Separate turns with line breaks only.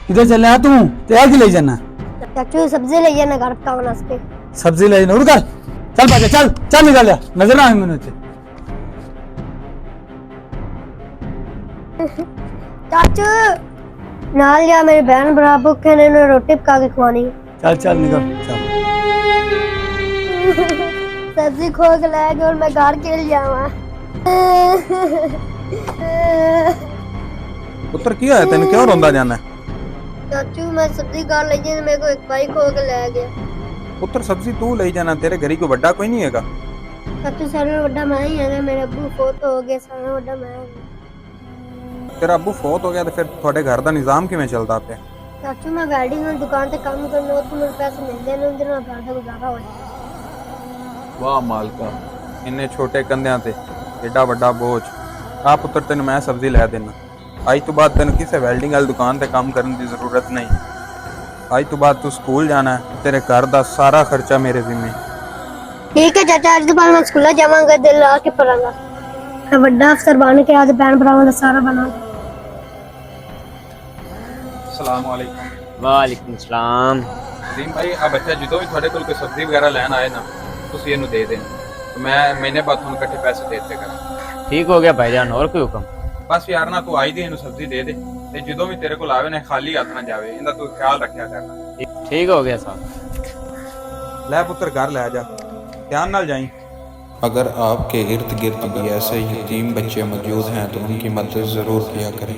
किधर चल रहा तू? क्या की ले जाना?
चाचू सब्जी ले जाना घर पकाने वास्ते।
सब्जी ले जाना। उड़ चल बाजा, चल चल निकल जा, नजर ना आए मैंने ते।
चाचू नाल जा, मेरी बहन बड़ा भूखे ने, उन्हें रोटी पका के खवानी।
चल चल निकल चल।
सब्जी खो के लाया और मैं घर के जावा।
पुत्र की होया तेन, क्यों रोंदा जाना?
चाचू मैं सब्जी घर ले जाने, मेरे को एक भाई खो के ले गया।
पुत्र सब्जी तू ले जाना, तेरे घरी को बड़ा कोई नहीं हैगा।
चाचू सारे बड़ा मैं ही है, मेरे अब्बू फोत हो गए, सारे बड़ा मैं ही।
तेरा अब्बू फौत हो गया तो फिर थोड़े घर का निजाम किवें चलदा पे?
चाचू मैं वेल्डिंग वाली दुकान ते काम करने, तो मेरे पैसे मिलते ने, उनके नाल घर दा गुजारा हो जाए।
वाह मालका, इन्ने छोटे कंधियां ते एडा बड़ा बोझ। आ पुत्र तेन मैं सब्जी लै देना। आज तो बाद तेन किसी वेल्डिंग वाली दुकान ते काम करने की जरूरत नहीं। आज तो बाद तू स्कूल जाना है, तेरे घर का सारा खर्चा मेरे जिम्मे।
ठीक है चाचा, आज बाद मैं स्कूल जावांगा, दिल ला के पढ़ांगा। मैं बड़ा अफसर बन के आज बहन भरावां दा सारा बनांगा।
अस्सलाम वालेकुम।
वालेकुम सलाम।
अजीम भाई, आ बच्चा जो भी थोड़े कोल कोई सब्जी वगैरह लैन आए ना, तुम इनू दे देना। तो मैं महीने बाद तुहानू इकट्ठे पैसे दे दिया करा।
ठीक हो गया भाईजान, और कोई हुक्म?
बस यार ना तू आई दे इनू सब्जी दे दे, ते जो भी तेरे कोल आवे ना खाली हाथ ना जावे, इंदा तू ख्याल रखया करना।
ठीक हो गया साहब।
लै पुत्र घर लै जा, ध्यान नाल जाई।
अगर आपके इर्द गिर्द भी ऐसे यतीम बच्चे मौजूद हैं तो उनकी मदद ज़रूर किया करें।